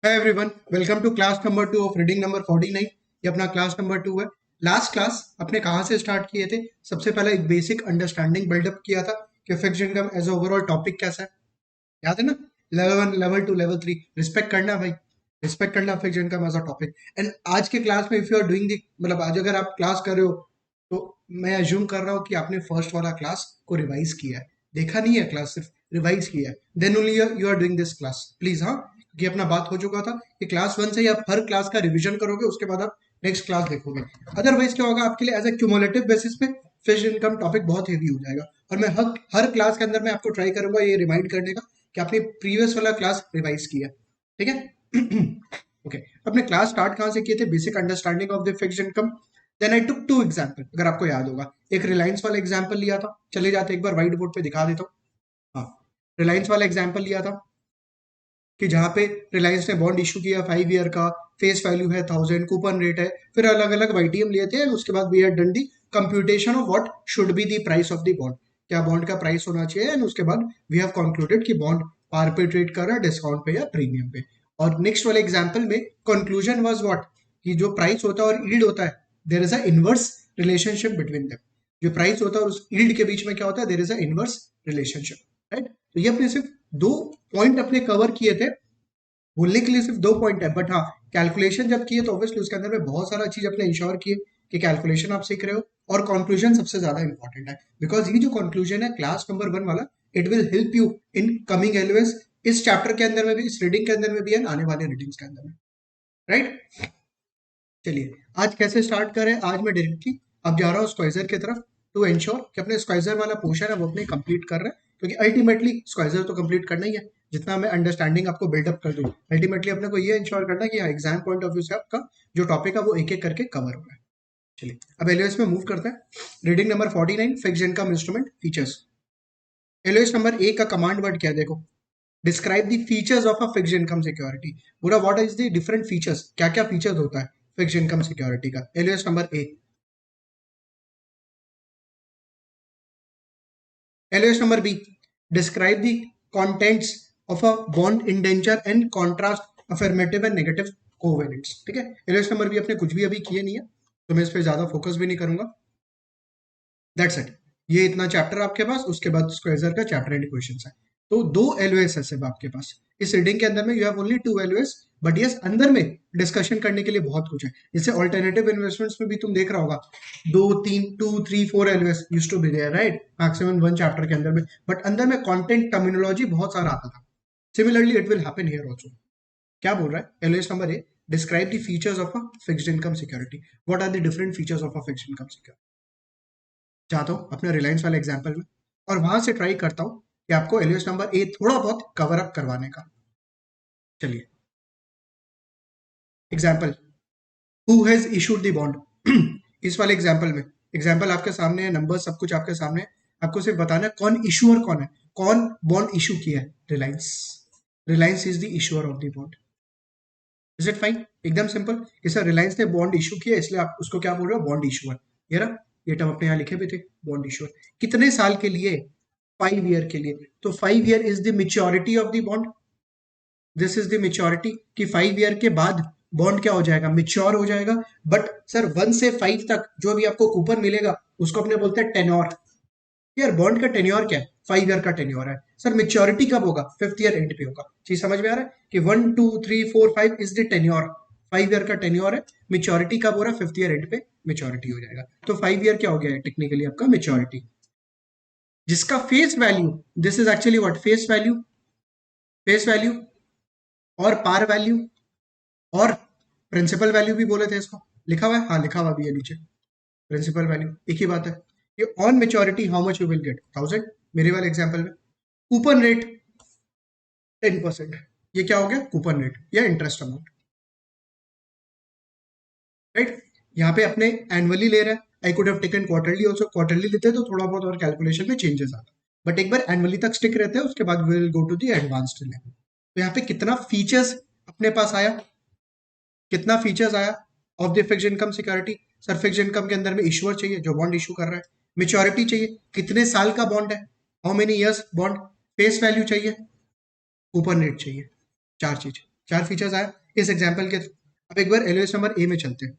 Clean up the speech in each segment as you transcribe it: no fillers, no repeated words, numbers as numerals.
Hi everyone, welcome to class number 2 of reading number 49। ये अपना class number 2 है। Last class अपने कहाँ से स्टार्ट किए थे? सबसे पहले एक बेसिक अंडरस्टैंडिंग बिल्डअप किया था कि fixed income as overall topic कैसा है। याद है ना? लेवल 1, लेवल 2, लेवल 3 रिस्पेक्ट करना भाई, रिस्पेक्ट करना fixed income as a topic. And आज के क्लास में if you are doing the, मतलब आज अगर आप क्लास कर रहे हो तो मैं अज्यूम कर रहा हूँ कि आपने फर्स्ट वाला क्लास को रिवाइज किया है। देखा नहीं है क्लास, सिर्फ रिवाइज किया है। Then only you are doing this class, please. हाँ, क्योंकि अपना बात हो चुका था कि क्लास 1 से ही आप हर क्लास का रिवीजन करोगे, उसके बाद आप नेक्स्ट क्लास देखोगे। अदरवाइज क्या होगा आपके लिए, एज ए क्यूमुलेटिव बेसिस पे फिक्स्ड इनकम टॉपिक बहुत हेवी हो जाएगा। और मैं हर क्लास के अंदर मैं आपको ट्राई करूंगा ये रिमाइंड करने का कि आपने प्रीवियस वाला क्लास रिवाइज किया। ठीक है? ओके, अपने क्लास स्टार्ट कहाँ से किए थे? Basic understanding of the fixed income. Then I took two example, अगर आपको याद होगा। एक रिलायंस वाला एग्जाम्पल लिया था, चले जाते एक बार व्हाइट बोर्ड पे दिखा देता हूँ। हाँ, रिलायंस वाला एग्जाम्पल लिया था कि जहाँ पे रिलायंस ने बॉन्ड इशू किया 5 ईयर का, फेस वैल्यू है 1000, कूपन रेट है, फिर अलग अलग वाईटीएम लिए थे। उसके बाद we had done the computation of what should be the price of the bond, क्या बॉन्ड का प्राइस होना चाहिए। एंड उसके बाद वी हैव कंक्लूडेड कि बॉन्ड पार पे ट्रेड कर रहा है, डिस्काउंट पे या प्रीमियम पे। और नेक्स्ट वाले एग्जाम्पल में कंक्लूजन वाज व्हाट, कि जो प्राइस होता है और यील्ड होता है, there is a inverse relationship between them. जो प्राइस होता है और उस यील्ड के बीच में क्या होता है, there is a inverse relationship. Right? तो ये अपने सिर्फ दो पॉइंट अपने कवर किए थे। बोलने के लिए सिर्फ दो पॉइंट है, बट हाँ, कैलकुलेशन जब किए तो ऑब्वियसली उसके अंदर में बहुत सारा चीज अपने इंश्योर किए कि कैलकुलेशन आप सीख रहे हो। और कंक्लूजन सबसे ज्यादा इंपॉर्टेंट है, बिकॉज ये जो कंक्लूजन है क्लास नंबर 1 वाला, it will help you in coming LOS, इस चैप्टर के अंदर में भी, इस रीडिंग के अंदर में भी, है आने वाले रीडिंग्स के अंदर में। राइट? चलिए, आज कैसे स्टार्ट करें? आज मैं डायरेक्टली अब जा रहा हूँ स्क्वाइजर की तरफ, टू एंश्योर कि अपने स्क्वाइजर वाला पोर्शन है वो अपने कंप्लीट कर रहे हैं, क्योंकि अल्टीमेटली स्क्वाइजर तो कंप्लीट करना ही है। जितना मैं अंडरस्टैंडिंग आपको बिल्डअप कर दूँ, अल्टीमेटली अपने को ये इंश्योर करना है कि एग्जाम पॉइंट ऑफ व्यू से आपका जो टॉपिक है वो एक एक करके कवर हो रहा है। चलिए, अब एलओएस में मूव करते हैं। Reading number 49, fixed income instrument features. LOS number A का कमांड वर्ड क्या है? देखो, describe the features of a fixed income security. पूरा what is the different features, क्या क्या फीचर्स होता है फिक्स्ड इनकम सिक्योरिटी का। LOS number A. LOS number B. Describe the contents of a bond indenture and contrast affirmative and negative covenants. ठीक है? LOS number भी अपने कुछ भी अभी किए नहीं है, तो मैं इस पे ज्यादा फोकस भी नहीं करूंगा। That's it. ये इतना चैप्टर आपके पास, उसके बाद स्क्वेजर का चैप्टर एंड क्वेश्चंस है। तो दो एलओएस है सिर्फ आपके पास इस रीडिंग के अंदर में। You have only 2 LOS, but yes अंदर में डिस्कशन करने के लिए बहुत कुछ है। जैसे ऑल्टरनेटिव इन्वेस्टमेंट्स में भी तुम देख रहा होगा, 2, 3, 2, 3, 4 LOS used to be there, right? Maximum 1 chapter के अंदर में, बट अंदर में कंटेंट टर्मिनोलॉजी बहुत सारा आता था। Similarly it will happen here also. क्या बोल रहा है LOS number A? Describe the features of a fixed income security. What are the different features of a fixed income security? चाहता हूँ अपने रिलायंस वाले एग्जाम्पल में, और वहां से ट्राई करता हूँ कि आपको एलओएस नंबर ए थोड़ा बहुत कवर अप करवाने का। चलिए, example, who has issued the bond. इस वाले एग्जाम्पल में, एग्जाम्पल आपके सामने है, नंबर सब कुछ आपके सामने है। आपको सिर्फ बताना है कौन इशूअर कौन है, कौन बॉन्ड इशू किया है। Reliance. Reliance is the issuer of the bond. Is it fine? एकदम सिंपल कि सर रिलायंस ने बॉन्ड इशू किया, इसलिए आप उसको क्या बोल रहे हो? Bond issuer. ये रहा, ये टर्म अपने यहाँ लिखे भी थे, बॉन्ड इशूअर। कितने साल के लिए? 5 ईयर के लिए। तो 5 year is the maturity of the bond. This is the maturity, कि 5 ईयर के बाद बॉन्ड क्या हो जाएगा? मेच्योर हो जाएगा। बट सर 1 से 5 तक जो भी आपको कूपन मिलेगा उसको अपने बोलते हैं टेन्योर। यार बॉन्ड का टेन्योर क्या है? 5 ईयर का टेन्योर है। सर मेच्योरिटी कब होगा? 5th ईयर एंड पे होगा। चीज समझ में आ रहा है कि 1, 2, 3, 4, 5 इज द टेन्योर। 5 ईयर का टेन्योर है। मेच्योरिटी कब हो रहा है? 5th ईयर एंड पे मेच्योरिटी हो जाएगा। तो 5 ईयर क्या हो गया है टेक्निकली आपका? मेच्योरिटी। जिसका face value, this is actually what, face value. Face value और पार वैल्यू और प्रिंसिपल वैल्यू भी बोले थे इसको। लिखा हुआ है? हाँ, लिखा हुआ भी है नीचे। प्रिंसिपल वैल्यू एक ही बात है। ये on maturity how much you will get? 1000, मेरे वाले एग्जांपल में। कूपन रेट 10%, ये क्या हो गया? कूपन रेट या इंटरेस्ट अमाउंट। राइट? यहाँ पे अपने एनुअली ले रहा है। I could have taken quarterly also. Quarterly लेते तो थोड़ा बहुत और कैलकुलेशन में चेंजेस आता, बट एक बार एनुअली तक स्टिक रहते हैं, उसके बाद will go to the advanced level. तो यहाँ पे कितना फीचर्स अपने पास आया? कितना फीचर्स आया of the fixed income security? Sir fixed income के अंदर में इशूअर चाहिए जो बॉन्ड इशू कर रहा है, मेच्योरिटी चाहिए कितने साल का बॉन्ड है, how many years bond, face value चाहिए, कूपन रेट चाहिए। 4 चीज। 4 फीचर्स आया इस एग्जाम्पल के थ्रू। अब एक बार एलओएस नंबर ए में चलते हैं।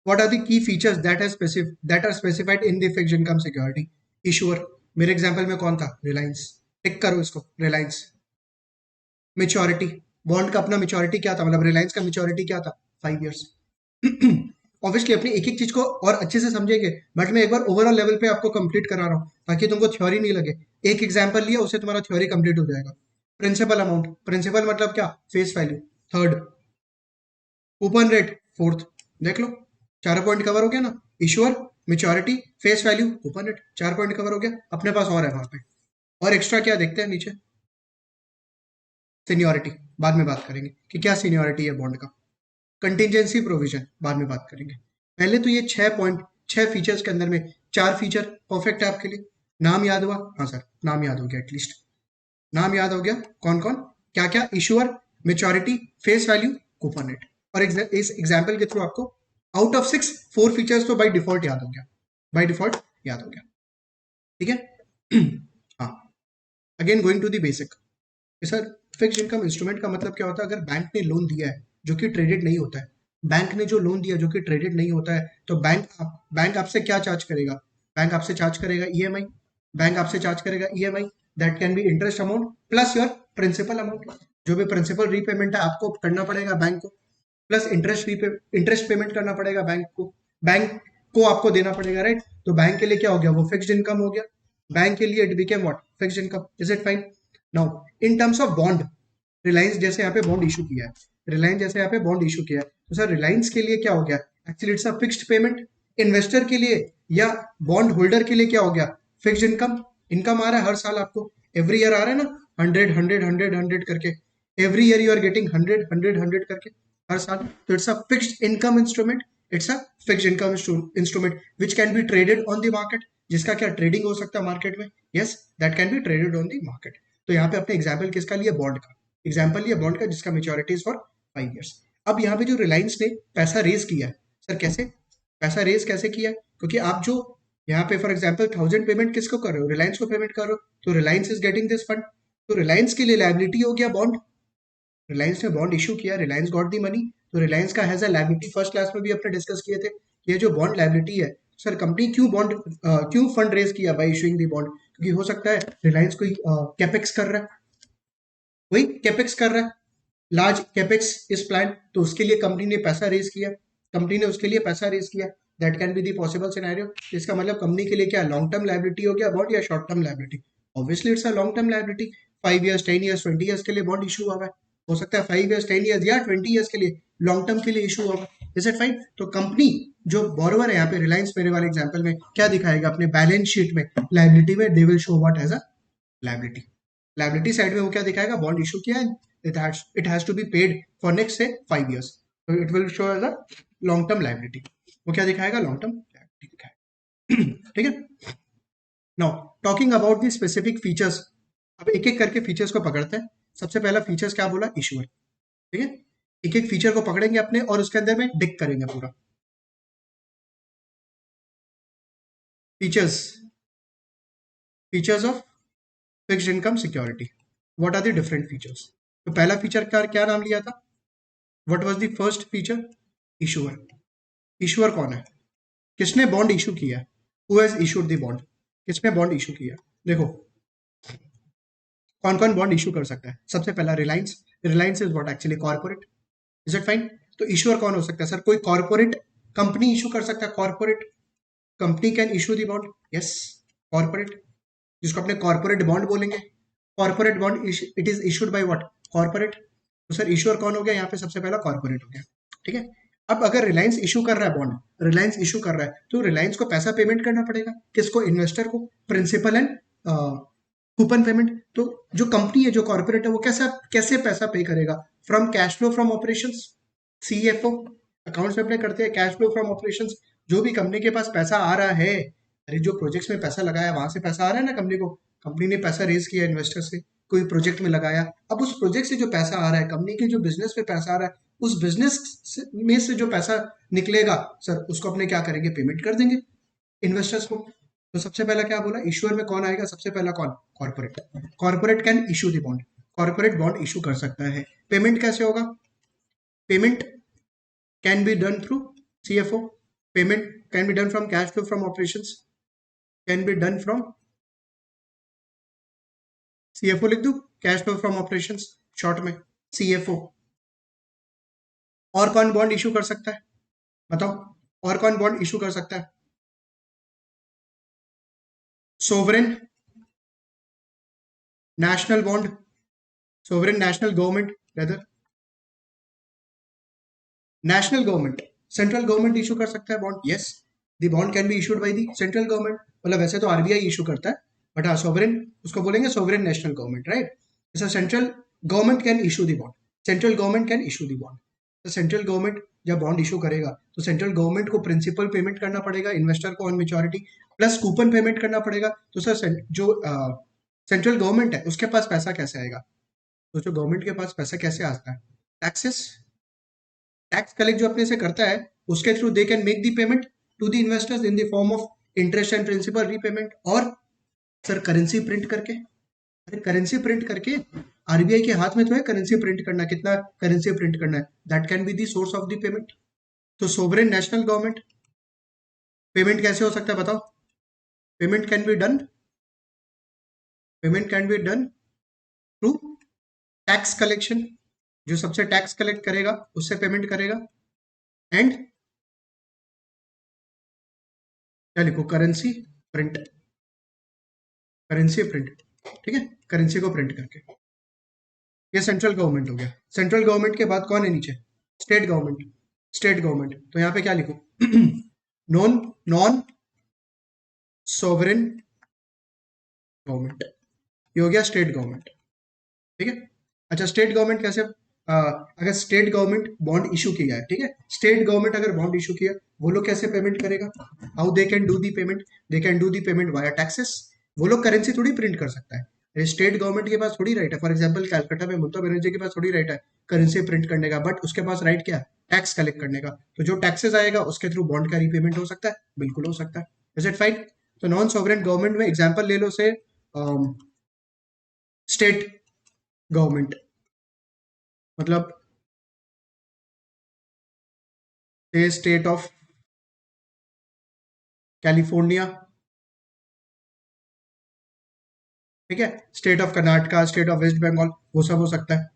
What are the key features that are specified in the fixed income security? Issuer, मेरे एग्जांपल में कौन था? रिलायंस। टिक करो इसको, रिलायंस। मेच्योरिटी, बॉन्ड का अपना मेच्योरिटी क्या था, मतलब रिलायंस का मेच्योरिटी क्या था? 5 इयर्स। ऑब्वियसली अपनी एक एक चीज को और अच्छे से समझेंगे, बट मैं एक बार ओवरऑल लेवल पे आपको कंप्लीट करा रहा हूँ ताकि तुमको थ्योरी नहीं लगे। एक एग्जांपल लिया उससे तुम्हारा थ्योरी कंप्लीट हो जाएगा। प्रिंसिपल अमाउंट, प्रिंसिपल मतलब क्या? Face value. Third, coupon rate. Fourth, देख लो, 4 पॉइंट कवर हो गया ना। Ensure, maturity, face value, coupon rate, 4 point cover हो गया। अपने पास और है वहां पे, और एक्स्ट्रा क्या देखते हैं नीचे? सीनियोरिटी, बाद में बात करेंगे कि क्या सीनियोरिटी है बॉन्ड का। कंटिजेंसी प्रोविजन, बाद में बात करेंगे। पहले तो ये 6 फीचर्स के अंदर में 4 फीचर परफेक्ट है आपके लिए। नाम याद हुआ? हाँ सर, नाम याद हो गया एटलीस्ट। नाम याद हो गया, कौन कौन क्या क्या? Issuer, maturity, face value, coupon rate. और इस एग्जाम्पल के थ्रू आपको आउट ऑफ 6 4 फीचर्स तो बाय डिफॉल्ट याद हो गया, बाय डिफॉल्ट याद हो गया। ठीक है। हाँ, again going to the basic. Sir, fixed income instrument का मतलब क्या होता है? अगर बैंक ने लोन दिया है जो कि ट्रेडेड नहीं होता है, बैंक ने जो लोन दिया जो कि ट्रेडेड नहीं होता है, तो बैंक आपसे क्या चार्ज करेगा? बैंक आपसे चार्ज करेगा ईएमआई। बैंक आपसे चार्ज करेगा EMI, that can be interest amount plus your principal amount. जो भी प्रिंसिपल रीपेमेंट है आपको करना पड़ेगा बैंक को, प्लस इंटरेस्ट पेमेंट करना पड़ेगा बैंक को आपको देना पड़ेगा, राइट? तो बैंक के लिए क्या हो गया? वो फिक्स्ड इनकम हो गया। बैंक के लिए it became what? Fixed income. Is it fine? Now in terms of bond, Reliance जैसे यहाँ पे बॉन्ड इशू किया है, रिलायंस जैसे यहाँ पे बॉन्ड इशू किया है, तो सर रिलायंस के लिए क्या हो गया? Actually it's a fixed payment. Investor के लिए या बॉन्ड होल्डर के लिए क्या हो गया? Fixed income. इनकम आ रहा है हर साल आपको, एवरी ईयर आ रहा है ना, 100 करके। Every year you are getting 100 करके हर साल। तो it's a fixed income instrument. It's a fixed income instrument which can be traded on the market. जिसका क्या ट्रेडिंग हो सकता है मार्केट में? Yes, that can be traded on the market. तो यहाँ पे अपने एग्जाम्पल किसका लिया? बॉन्ड का एग्जाम्पल लिया, बॉन्ड का जिसका मेच्योरिटी इज फॉर 5 इयर्स। अब यहाँ पे जो रिलायंस ने पैसा रेज किया है, सर कैसे पैसा रेज कैसे किया है? क्योंकि आप जो यहाँ पे फॉर एग्जाम्पल 1000 पेमेंट किसको कर रहे हो? रिलायंस को पेमेंट कर रहे हो, तो Reliance is getting this fund. तो रिलायंस के लिए लाइबिलिटी हो गया बॉन्ड। रिलायंस ने बॉन्ड इशू किया, रिलायंस गॉट दी मनी, तो रिलायंस का has a liability. First class में भी अपने डिस्कस किए थे, ये जो बॉन्ड लाइबिलिटी है, सर कंपनी क्यों फंड रेज किया बाय इशूइंग दी बॉन्ड? क्योंकि हो सकता है रिलायंस कोई कैपेक्स कर रहा है, वही कैपेक्स कर रहा है, लार्ज कैपेक्स इज प्लान, तो उसके लिए कंपनी ने पैसा रेज किया, कंपनी ने उसके लिए पैसा रेज किया। That can be the possible scenario. इसका मतलब कंपनी के लिए क्या लॉन्ग टर्म लाइबिलिटी हो गया बॉन्ड या short term liability? Obviously it's a long term liability. 5 years, 10 years, 20 years के लिए बॉन्ड इशू हुआ है। हो सकता है 5 इयर्स, 10 इयर्स या 20 इयर्स के लिए लॉन्ग टर्म के लिए इशू होगा। Is it fine? तो कंपनी जो बोरोवर है यहाँ पे रिलायंस मेरे वाले एग्जांपल में क्या दिखाएगा अपने बैलेंस शीट में? लाइबिलिटी में they will show what as a liability. Liability side में वो क्या दिखाएगा? बॉन्ड इशू किया है, it has to be paid for next say 5 years, so it will show as a long term liability। वो क्या दिखाएगा? लॉन्ग टर्म लाइबिलिटी दिखाएगा। ठीक है। Now talking about the specific features, अब एक एक करके फीचर्स को पकड़ते हैं। सबसे पहला फीचर्स क्या बोला? इशूअर। ठीक है, एक एक फीचर को पकड़ेंगे अपने और उसके अंदर में डिक करेंगे पूरा। Features, features of fixed income security, what are the different features? तो पहला फीचर का क्या नाम लिया था? What was the first feature? Issuer. Issuer कौन है? किसने बॉन्ड इशू किया? Who has issued the bond? किसने बॉन्ड इशू किया? देखो कौन कौन बॉन्ड इशू कर सकता है। सबसे पहला Reliance. Reliance is what actually corporate. Is it fine? तो इशूअर कौन हो सकता है? सर कोई कॉर्पोरेट कंपनी इशू कर सकता है। Corporate company can issue the bond. Yes, corporate, जिसको अपने कॉर्पोरेट बॉन्ड बोलेंगे। Corporate bond it is issued by what? Corporate. तो सर इशूअर कौन हो गया यहाँ पे? सबसे पहला कॉर्पोरेट हो गया। ठीक है। अब अगर रिलायंस इशू कर रहा है बॉन्ड, रिलायंस इशू कर रहा है, तो रिलायंस को पैसा पेमेंट करना पड़ेगा। किसको? इन्वेस्टर को। Principal and coupon payment. तो जो कंपनी है, जो कॉर्पोरेट है, वो कैसा कैसे पैसा पे करेगा? From cash flow from operations. CFO accounts में अपने करते हैं कैश फ्लो फ्रॉम ऑपरेशंस। जो भी कंपनी के पास पैसा आ रहा है, अरे जो प्रोजेक्ट्स में पैसा लगाया वहां से पैसा आ रहा है ना कंपनी को। कंपनी ने पैसा रेज किया इन्वेस्टर से, कोई प्रोजेक्ट में लगाया। अब उस प्रोजेक्ट से जो पैसा आ रहा है, कंपनी के जो बिजनेस में पैसा आ रहा है, उस बिजनेस में से जो पैसा निकलेगा, सर उसको अपने क्या करेंगे? पेमेंट कर देंगे इन्वेस्टर्स को। तो सबसे पहला क्या बोला, इश्यूअर में कौन आएगा, सबसे पहला कौन, corporate. Corporate can issue the bond, corporate bond issue कर सकता है। पेमेंट कैसे होगा, payment can be done through CFO, payment can be done from cash flow from operations, can be done from CFO, लिख दूं cash flow from operations short में CFO। और कौन बॉन्ड इशू कर सकता है, बताओ, और कौन बॉन्ड इशू कर सकता है, sovereign national bond, sovereign national government, rather national government, central government issue कर सकता है bond, yes, the bond can be issued by the central government, मतलब वैसे तो RBI इशू करता है, बट हाँ सोवरेन उसको बोलेंगे सोवरेन नेशनल गवर्नमेंट, राइट। जैसा central government can issue the bond, central government can issue the bond. तो सेंट्रल गवर्नमेंट जब बॉन्ड इशू करेगा तो सेंट्रल गवर्नमेंट को प्रिंसिपल पेमेंट करना पड़ेगा इन्वेस्टर को on maturity, plus coupon payment करना पड़ेगा। तो सर जो सेंट्रल गवर्नमेंट है उसके पास पैसा कैसे आएगा, तो जो गवर्नमेंट के पास पैसा कैसे आता है, टैक्सेस, टैक्स कलेक्ट जो अपने से करता है उसके through they can make the payment to the investors in the form of interest and principal repayment, और सर करेंसी प्रिंट करके, अरे करेंसी प्रिंट करके, RBI के हाथ में तो है करेंसी प्रिंट करना, कितना करेंसी प्रिंट करना है, that can be the source of the payment. तो सोवरेन नेशनल गवर्नमेंट, पेमेंट कैसे हो सकता है बताओ, payment can be done, payment can be done through tax collection, जो सबसे टैक्स कलेक्ट करेगा उससे पेमेंट करेगा, एंड क्या लिखो, करेंसी प्रिंट, करेंसी प्रिंट, ठीक है, करेंसी को प्रिंट करके। ये सेंट्रल गवर्नमेंट हो गया। सेंट्रल गवर्नमेंट के बाद कौन है नीचे, स्टेट गवर्नमेंट, स्टेट गवर्नमेंट, तो यहाँ पे क्या लिखो नॉन नॉन सोवरेन गवर्नमेंट, ये हो गया स्टेट गवर्नमेंट, ठीक है। अच्छा स्टेट गवर्नमेंट कैसे, अगर स्टेट गवर्नमेंट बॉन्ड इशू किया है, ठीक है, स्टेट गवर्नमेंट अगर बॉन्ड इशू किया, वो लोग कैसे पेमेंट करेगा, how they can do the payment, they can do the payment via taxes, वो लोग करेंसी थोड़ी प्रिंट कर सकता है, स्टेट गवर्नमेंट के पास थोड़ी राइट है, फॉर एग्जाम्पल कैलकाटा में ममता बनर्जी के पास थोड़ी राइट है करेंसी प्रिंट करने का, बट उसके पास राइट क्या है, टैक्स कलेक्ट करने का, तो जो टैक्सेस आएगा उसके थ्रू बॉन्ड का रीपेमेंट हो सकता है, बिल्कुल हो सकता है, इज इट फाइन। तो नॉन सॉवरेन गवर्नमेंट में एग्जाम्पल ले लो से स्टेट गवर्नमेंट, मतलब स्टेट ऑफ कैलिफोर्निया, ठीक है, state of Karnataka, state of West Bengal, वो सब हो सकता है।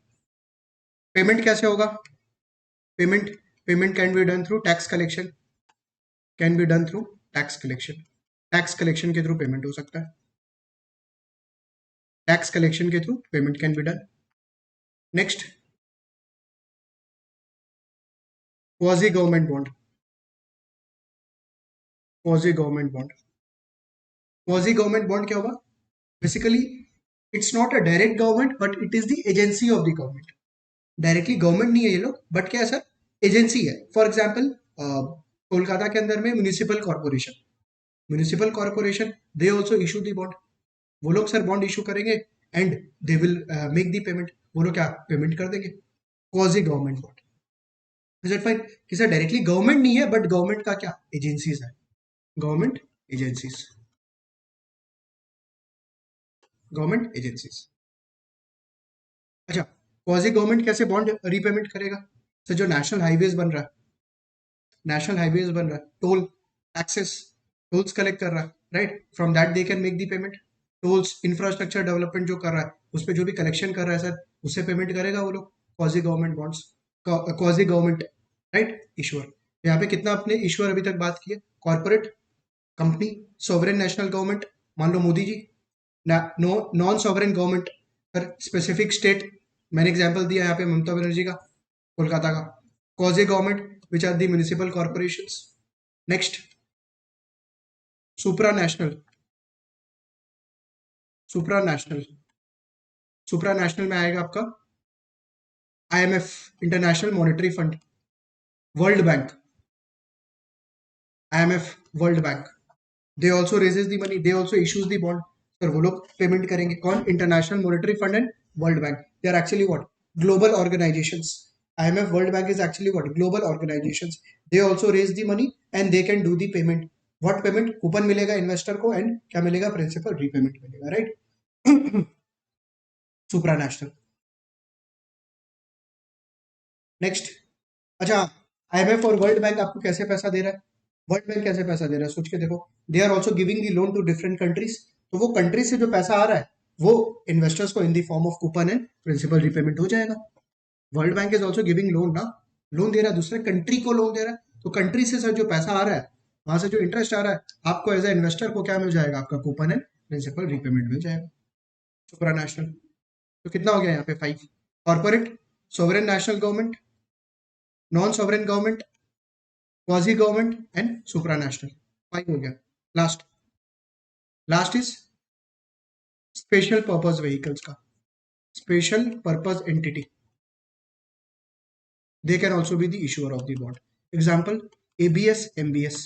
पेमेंट कैसे होगा, payment, payment can be done through tax collection, can be done through tax collection, tax collection के थ्रू पेमेंट हो सकता है, टैक्स कलेक्शन के through payment can be done. Next, quasi government bond, quasi government bond, quasi government bond क्या होगा, basically it's not a direct government but it is the agency of the government, directly government नहीं है ये लोग, but क्या है sir, agency है। For example Kolkata के अंदर में municipal corporation, municipal corporation they also issue the bond, वो लोग सर बॉन्ड इशू करेंगे and they will make the payment, वो लोग क्या पेमेंट कर देंगे, quasi government bond, is it fine, कि सर डायरेक्टली गवर्नमेंट नहीं है बट गवर्नमेंट का क्या एजेंसीज है, गवर्नमेंट एजेंसीज, गवर्नमेंट एजेंसीज। अच्छा क्वाजी गवर्नमेंट कैसे बॉन्ड रीपेमेंट करेगा, सर जो नेशनल हाईवेज बन रहा है, नेशनल हाईवेज बन रहा है, टोल टैक्सेस, टोल्स कलेक्ट कर रहा है, right, from that they can make the payment, tolls infrastructure development जो कर रहा है उस पर जो भी कलेक्शन कर रहा है सर उससे पेमेंट करेगा वो लोग, quasi government bonds, quasi government, right, Ishwar. यहाँ पे कितना अपने ईश्वर अभी तक बात की है, corporate, company, sovereign national government, मान लो Modi ji, non sovereign government, sir specific state, मैंने एग्जांपल दिया यहाँ पे ममता बनर्जी का, कोलकाता का, quasi government which are the municipal corporations. Next, supra national, supra national, supra national में आएगा आपका IMF, international monetary fund, world bank, IMF, world bank, they also raises the money, they also issues the bond, sir वो लोग payment करेंगे, कौन, international monetary fund and world bank, they are actually what, global organisations, IMF, world bank is actually what, global organizations, they also raise the money and they can do the payment, what payment, coupon मिलेगा investor को and क्या मिलेगा, principal repayment मिलेगा, right. सुप्रा national. Next, अच्छा, IMF और world bank आपको कैसे पैसा दे रहा है, वर्ल्ड बैंक कैसे पैसा दे रहा है, सोच के देखो। They are also giving the loan to different countries, तो वो कंट्री से जो पैसा आ रहा है वो इन्वेस्टर्स को in the form of coupon and principal repayment हो जाएगा। World bank is also giving loan ना, लोन दे रहा है, दूसरे कंट्री को लोन दे रहा है, तो कंट्री से सर जो पैसा आ रहा है, वहां से जो इंटरेस्ट आ रहा है, आपको एज ए इन्वेस्टर को क्या मिल जाएगा, आपका कूपन एंड प्रिंसिपल रीपेमेंट मिल जाएगा। सुप्रा नेशनल, तो कितना हो गया यहाँ पे 5। Corporate, sovereign national government, non sovereign government, quasi government and supra national, 5 हो गया। Last, last is special purpose vehicles का, special purpose entity, they can also be the issuer of the bond. Example, ABS, MBS,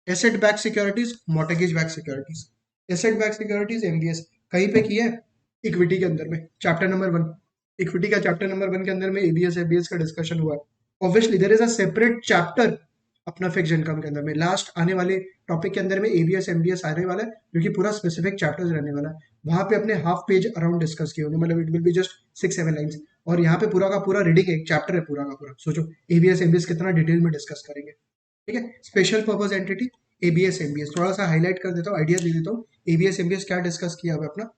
asset backed securities, mortgage backed securities, asset backed securities, MBS कहीं पे किया है, equity के अंदर में, chapter number 1, equity का chapter number 1 के अंदर में ABS, MBS का डिस्कशन हुआ है। Obviously there is a separate chapter अपना फिक्स इनकम के अंदर में, लास्ट आने वाले टॉपिक के अंदर में ABS, MBS आने वाला है, क्योंकि पूरा स्पेसिफिक चैप्टर्स रहने वाला है, वहां पे अपने हाफ पेज अराउंड डिस्कस किए होंगे, मतलब it will be just 6-7 lines, और यहाँ पे पूरा का पूरा रीडिंग एक चैप्टर है पूरा का पूरा। सोचो ABS, MBS कितना डिटेल में डिस्कस करेंगे, ठीक है। Special purpose entity, ABS, MBS थोड़ा सा हाईलाइट कर देता हूँ, आइडिया दे देता हूँ। ABS, MBS क्या डिस्कस किया हुआ है अपना,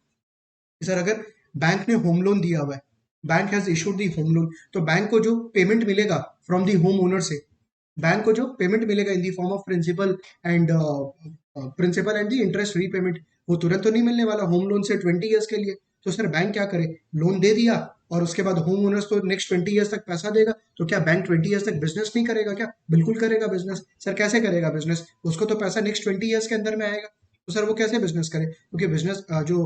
सर अगर बैंक ने होम लोन दिया हुआ है, bank has issued the home loan, तो बैंक को जो पेमेंट मिलेगा फ्रॉम दी होम ओनर से, बैंक को जो पेमेंट मिलेगा in the form of principal and the interest repayment, वो तुरंत तो नहीं मिलने वाला होम लोन से 20 ईयर्स के लिए। तो सर बैंक क्या करे, लोन दे दिया और उसके बाद होम ओनर्स को नेक्स्ट 20 ईयर्स तक पैसा देगा, तो क्या बैंक 20 ईयर्स तक बिजनेस नहीं करेगा क्या, बिल्कुल करेगा बिजनेस। सर कैसे करेगा बिजनेस, उसको तो पैसा नेक्स्ट 20 ईयर्स के अंदर में आएगा, तो सर वो कैसे बिजनेस करे, क्योंकि बिजनेस जो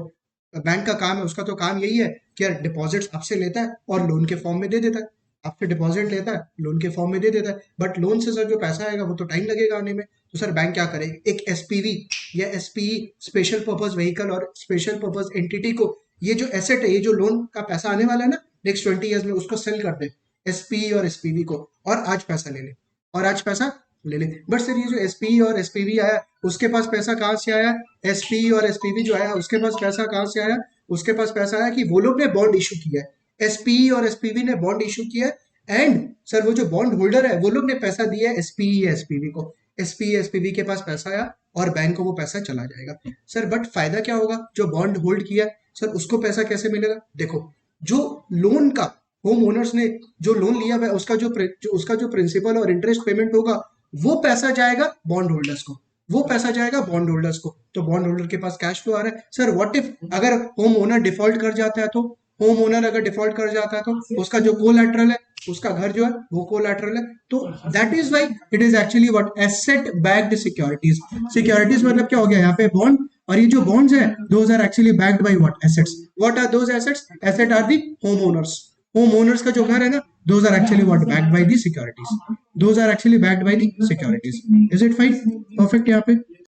बैंक का काम है, उसका तो काम यही है कि यार डिपॉजिट्स आपसे लेता है और लोन के फॉर्म में दे देता है, आपसे डिपॉजिट लेता है, लोन के फॉर्म में दे देता है, बट लोन से सर जो पैसा आएगा वो तो टाइम लगेगा आने में। तो सर बैंक क्या करे, एक एसपीवी या एसपीई, स्पेशल पर्पज व्हीकल और स्पेशल पर्पज एंटिटी को, ये जो एसेट है, ये जो लोन का पैसा आने वाला है ना नेक्स्ट 20 ईयर्स में, उसको सेल कर दे एसपीई और एसपीवी को, और आज पैसा ले ले, और आज पैसा ले ले। बट सर ये जो एसपीई और एसपीवी आया, उसके पास पैसा कहाँ से आया, एसपीई और एसपीवी जो आया उसके पास पैसा कहाँ से आया, उसके पास पैसा आया कि वो लोग ने बॉन्ड इशू किया है, एसपीई और एसपीवी ने बॉन्ड इशू किया है, एंड सर वो जो बॉन्ड होल्डर है वो लोग ने पैसा दिया है एसपीई या एसपीवी को, एसपीई एसपीवी के पास पैसा आया और बैंक को वो पैसा चला जाएगा। सर बट फायदा क्या होगा, जो बॉन्ड होल्ड किया सर उसको पैसा कैसे मिलेगा, देखो जो लोन का होम ओनर्स ने जो लोन लिया है उसका जो प्रिंसिपल और इंटरेस्ट पेमेंट होगा, वो पैसा जाएगा बॉन्ड होल्डर्स को, वो पैसा जाएगा बॉन्ड होल्डर्स को, तो बॉन्ड होल्डर के पास कैश फ्लो आ रहा है। सर व्हाट इफ अगर होम ओनर डिफॉल्ट कर जाता है, तो होम ओनर अगर डिफॉल्ट कर जाता है तो उसका जो कोलैटरल है, उसका घर जो है वो कोलैटरल है, तो that is why it is actually what, asset backed securities. Securities मतलब क्या हो गया यहाँ पे, बॉन्ड, और ये जो बॉन्ड्स है those are actually backed by what, assets. What are those assets, asset are the home owners, home owners का जो घर है ना, those are actually what, backed by the securities, those are actually backed by the securities, is it fine, perfect यहाँ पे।